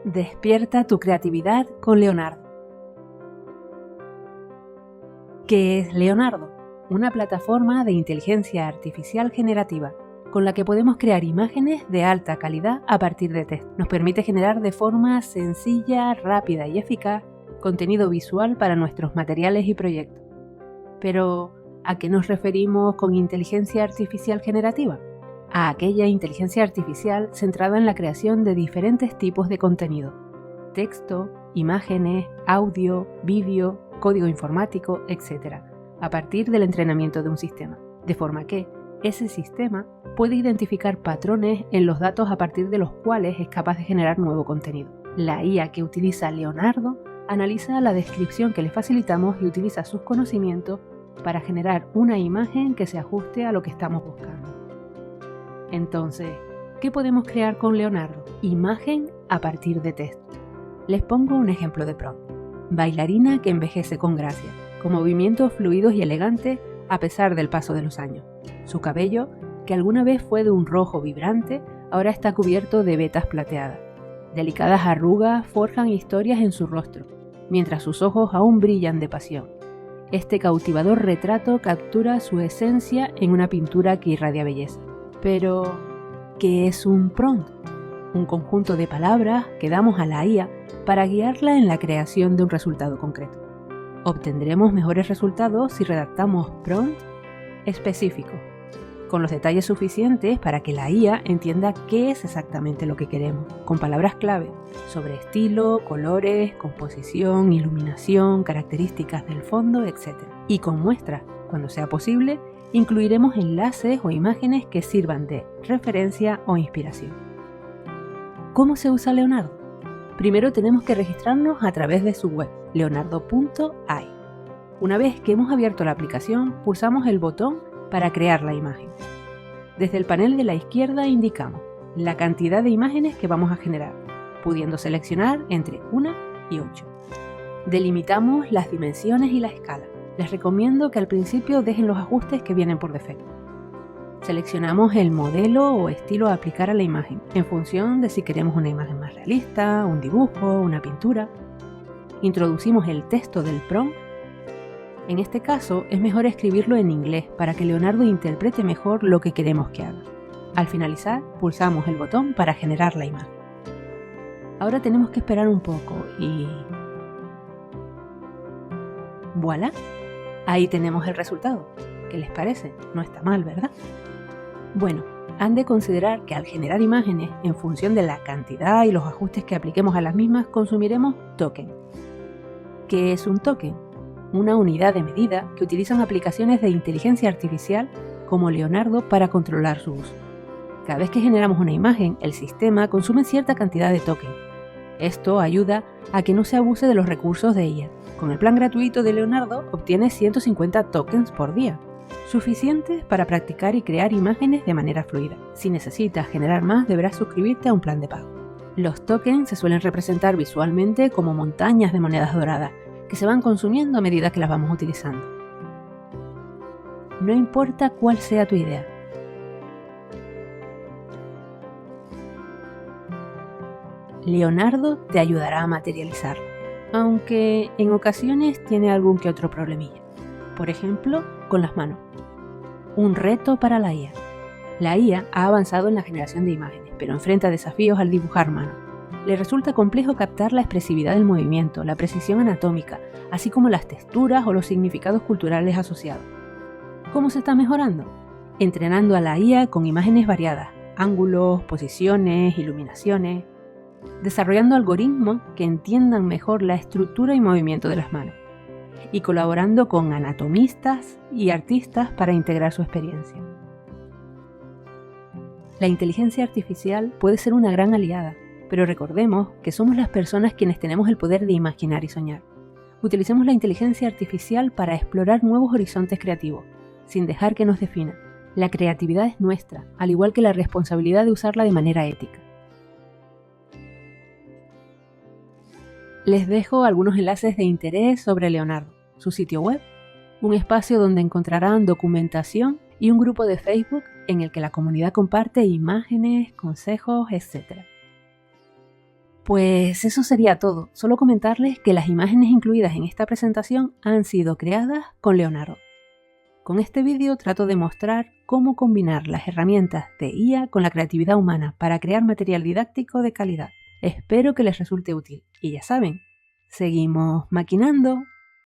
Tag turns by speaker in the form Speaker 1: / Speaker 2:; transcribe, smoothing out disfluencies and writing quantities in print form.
Speaker 1: Despierta tu creatividad con Leonardo. ¿Qué es Leonardo? Una plataforma de inteligencia artificial generativa con la que podemos crear imágenes de alta calidad a partir de texto. Nos permite generar de forma sencilla, rápida y eficaz contenido visual para nuestros materiales y proyectos. Pero, ¿a qué nos referimos con inteligencia artificial generativa? A aquella inteligencia artificial centrada en la creación de diferentes tipos de contenido: texto, imágenes, audio, vídeo, código informático, etc., a partir del entrenamiento de un sistema, de forma que ese sistema puede identificar patrones en los datos a partir de los cuales es capaz de generar nuevo contenido. La IA que utiliza Leonardo analiza la descripción que le facilitamos y utiliza sus conocimientos para generar una imagen que se ajuste a lo que estamos buscando. Entonces, ¿qué podemos crear con Leonardo? Imagen a partir de texto. Les pongo un ejemplo de prompt. Bailarina que envejece con gracia, con movimientos fluidos y elegantes a pesar del paso de los años. Su cabello, que alguna vez fue de un rojo vibrante, ahora está cubierto de vetas plateadas. Delicadas arrugas forjan historias en su rostro, mientras sus ojos aún brillan de pasión. Este cautivador retrato captura su esencia en una pintura que irradia belleza. Pero, ¿qué es un prompt? Un conjunto de palabras que damos a la IA para guiarla en la creación de un resultado concreto. Obtendremos mejores resultados si redactamos prompts específicos, con los detalles suficientes para que la IA entienda qué es exactamente lo que queremos, con palabras clave sobre estilo, colores, composición, iluminación, características del fondo, etc. Y con muestras, cuando sea posible, incluiremos enlaces o imágenes que sirvan de referencia o inspiración. ¿Cómo se usa Leonardo? Primero tenemos que registrarnos a través de su web, leonardo.ai. Una vez que hemos abierto la aplicación, pulsamos el botón para crear la imagen. Desde el panel de la izquierda indicamos la cantidad de imágenes que vamos a generar, pudiendo seleccionar entre 1 y 8. Delimitamos las dimensiones y la escala. Les recomiendo que al principio dejen los ajustes que vienen por defecto. Seleccionamos el modelo o estilo a aplicar a la imagen, en función de si queremos una imagen más realista, un dibujo, una pintura. Introducimos el texto del prompt. En este caso, es mejor escribirlo en inglés para que Leonardo interprete mejor lo que queremos que haga. Al finalizar, pulsamos el botón para generar la imagen. Ahora tenemos que esperar un poco y... ¡Voilá! Ahí tenemos el resultado. ¿Qué les parece? No está mal, ¿verdad? Bueno, han de considerar que al generar imágenes, en función de la cantidad y los ajustes que apliquemos a las mismas, consumiremos token. ¿Qué es un token? Una unidad de medida que utilizan aplicaciones de inteligencia artificial como Leonardo para controlar su uso. Cada vez que generamos una imagen, el sistema consume cierta cantidad de token. Esto ayuda a que no se abuse de los recursos de IA. Con el plan gratuito de Leonardo obtienes 150 tokens por día, suficientes para practicar y crear imágenes de manera fluida. Si necesitas generar más, deberás suscribirte a un plan de pago. Los tokens se suelen representar visualmente como montañas de monedas doradas, que se van consumiendo a medida que las vamos utilizando. No importa cuál sea tu idea. Leonardo te ayudará a materializarlo, aunque en ocasiones tiene algún que otro problemilla. Por ejemplo, con las manos. Un reto para la IA. La IA ha avanzado en la generación de imágenes, pero enfrenta desafíos al dibujar mano. Le resulta complejo captar la expresividad del movimiento, la precisión anatómica, así como las texturas o los significados culturales asociados. ¿Cómo se está mejorando? Entrenando a la IA con imágenes variadas, ángulos, posiciones, iluminaciones, desarrollando algoritmos que entiendan mejor la estructura y movimiento de las manos, y colaborando con anatomistas y artistas para integrar su experiencia. La inteligencia artificial puede ser una gran aliada, pero recordemos que somos las personas quienes tenemos el poder de imaginar y soñar. Utilicemos la inteligencia artificial para explorar nuevos horizontes creativos, sin dejar que nos defina. La creatividad es nuestra, al igual que la responsabilidad de usarla de manera ética. Les dejo algunos enlaces de interés sobre Leonardo, su sitio web, un espacio donde encontrarán documentación y un grupo de Facebook en el que la comunidad comparte imágenes, consejos, etc. Pues eso sería todo. Solo comentarles que las imágenes incluidas en esta presentación han sido creadas con Leonardo. Con este vídeo trato de mostrar cómo combinar las herramientas de IA con la creatividad humana para crear material didáctico de calidad. Espero que les resulte útil. Y ya saben, seguimos maquinando.